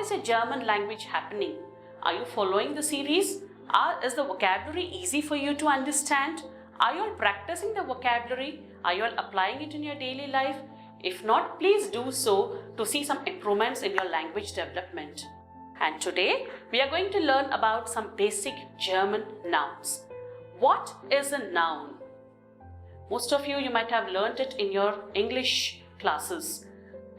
is your German language happening? Are you following the series? Is the vocabulary easy for you to understand? Are you all practicing the vocabulary? Are you all applying it in your daily life? If not, please do so to see some improvements in your language development. And today we are going to learn about some basic German nouns. What is a noun? Most of you might have learnt it in your English classes.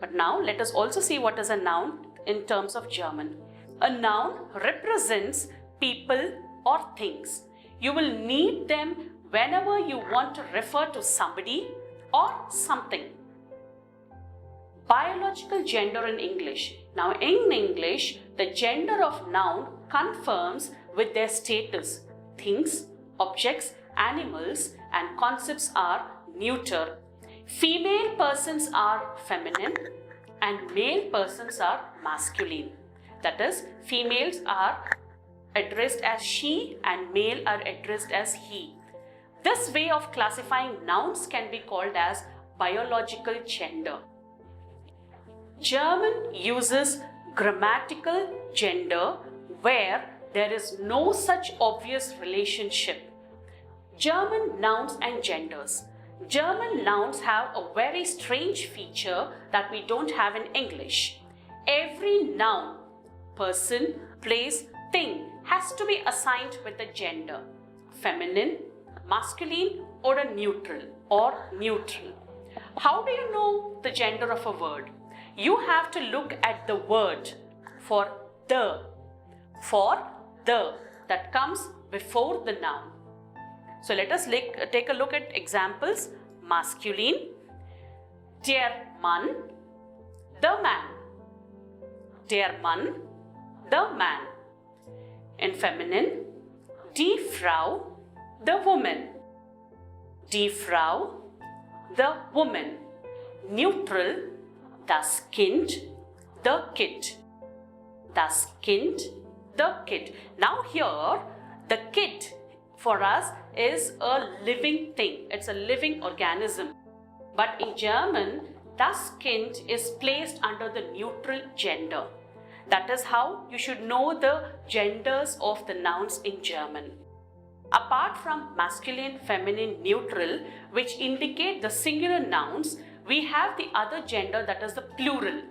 But now let us also see what is a noun in terms of German. A noun represents people or things. You will need them whenever you want to refer to somebody or something. Biological gender in English. Now in English, the gender of noun confirms with their status. Things, objects, animals and concepts are neuter. Female persons are feminine and male persons are masculine. That is, females are addressed as she and male are addressed as he. This way of classifying nouns can be called as biological gender. German uses grammatical gender where there is no such obvious relationship. German nouns and genders. German nouns have a very strange feature that we don't have in English. Every noun, person, place, thing has to be assigned with a gender. Feminine, masculine or a neutral or neutral. How do you know the gender of a word? You have to look at the word for the that comes before the noun. So let us take a look at examples. Masculine, der Mann, the man. Der Mann, the man. In feminine, die Frau, the woman. Die Frau, the woman. Neutral, das Kind, the kid. Das Kind, the kid. Now here, the kid for us is a living thing. It's a living organism. But in German, das Kind is placed under the neutral gender. That is how you should know the genders of the nouns in German. Apart from masculine, feminine, neutral, which indicate the singular nouns, we have the other gender, that is the plural.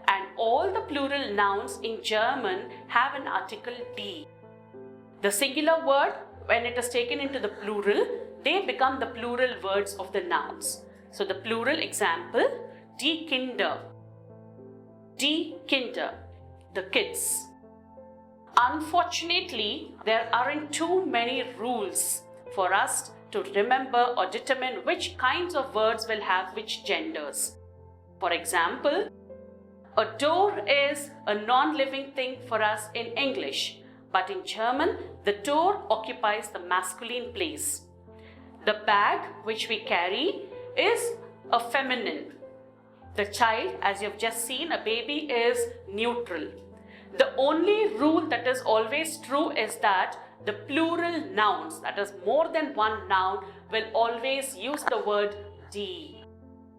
And all the plural nouns in German have an article die. The singular word, when it is taken into the plural, they become the plural words of the nouns. So the plural example, die Kinder. Die Kinder, the kids. Unfortunately, there aren't too many rules for us to remember or determine which kinds of words will have which genders. For example, a door is a non-living thing for us in English, but in German, the door occupies the masculine place. The bag which we carry is a feminine. The child, as you have just seen, a baby, is neutral. The only rule that is always true is that the plural nouns, that is more than one noun, will always use the word die.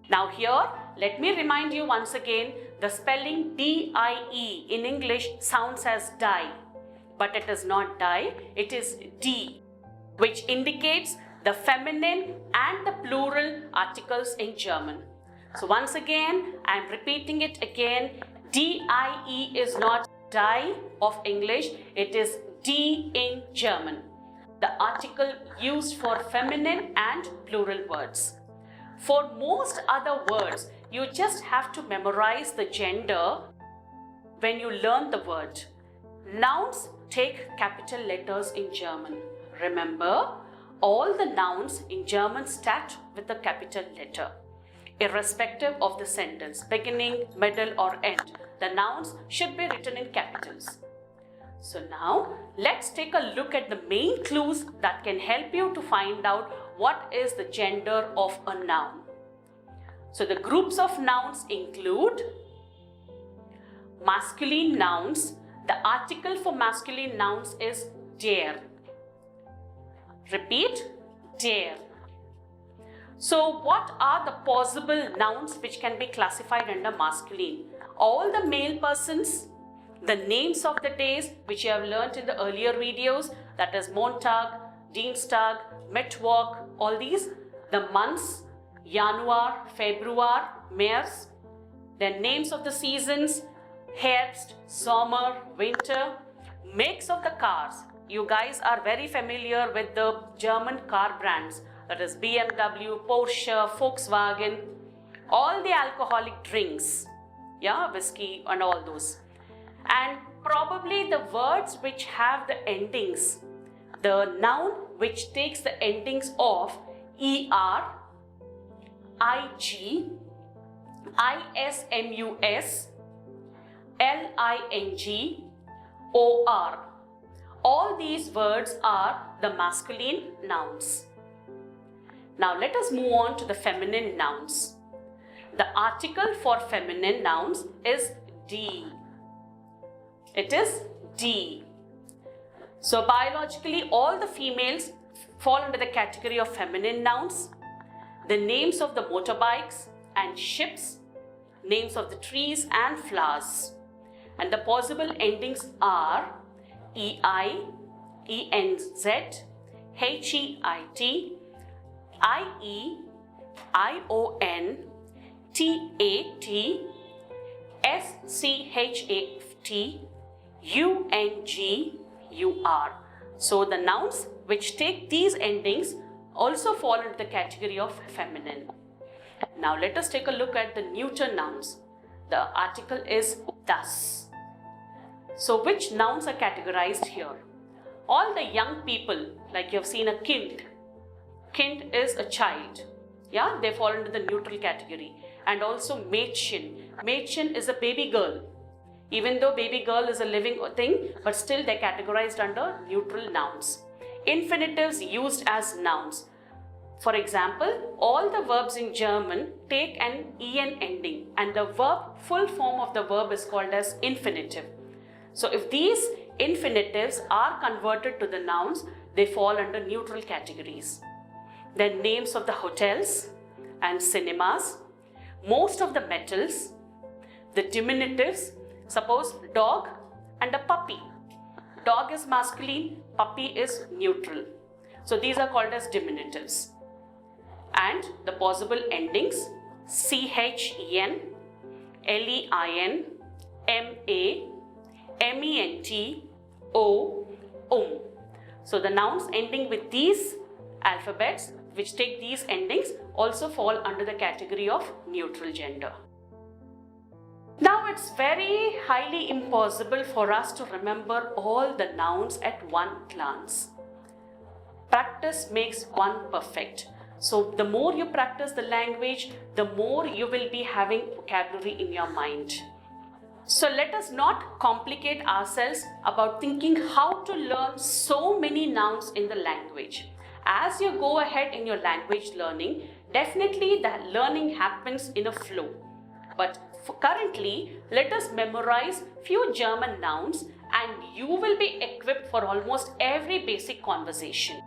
Now here, let me remind you once again, the spelling D-I-E in English sounds as die, but it is not die, it is die, which indicates the feminine and the plural articles in German. So once again, I am repeating it again, D-I-E is not die of English, it is die in German, the article used for feminine and plural words. For most other words, you just have to memorize the gender when you learn the word. Nouns take capital letters in German. Remember, all the nouns in German start with a capital letter. Irrespective of the sentence, beginning, middle or end, the nouns should be written in capitals. So now, let's take a look at the main clues that can help you to find out what is the gender of a noun. So the groups of nouns include masculine nouns. The article for masculine nouns is der. Repeat, der. So what are the possible nouns which can be classified under masculine? All the male persons, The names of the days which you have learnt in the earlier videos, that is Montag, Dienstag, Mittwoch, all these. The months, Januar, Februar, März. Then names of the seasons, Herbst, Sommer, Winter. Makes of the cars. You guys are very familiar with the German car brands, that is BMW, Porsche, Volkswagen, all the alcoholic drinks, yeah, whiskey and all those. And probably the words which have the endings, the noun which takes the endings of ER, IG, ISMUS, LING, OR. All these words are the masculine nouns. Now let us move on to the feminine nouns. The article for feminine nouns is D. It is D. So biologically, all the females fall under the category of feminine nouns. The names of the motorbikes and ships, names of the trees and flowers. And the possible endings are EI, ENZ, HEIT, IE, ION, TAT, SCHAFT, UNG, UR. So the nouns which take these endings also fall into the category of feminine. Now let us take a look at the neuter nouns. The article is thus. So which nouns are categorized here? All the young people, like you have seen a kind. Kind is a child. Yeah, they fall into the neutral category. And also Mädchen. Mädchen is a baby girl. Even though baby girl is a living thing, but still they're categorized under neutral nouns. Infinitives used as nouns. For example, all the verbs in German take an en ending, and the verb, full form of the verb is called as infinitive. So if these infinitives are converted to the nouns, they fall under neutral categories. The names of the hotels and cinemas, most of the metals, the diminutives, suppose dog and a puppy. Dog is masculine, puppy is neutral. So these are called as diminutives. And the possible endings, CHEN, LEIN, MA, MENT, O, So the nouns ending with these alphabets which take these endings also fall under the category of neutral gender. Now it's very highly impossible for us to remember all the nouns at one glance. Practice makes one perfect. So the more you practice the language, the more you will be having vocabulary in your mind. So let us not complicate ourselves about thinking how to learn so many nouns in the language. As you go ahead in your language learning, definitely the learning happens in a flow. But currently, let us memorize few German nouns and you will be equipped for almost every basic conversation.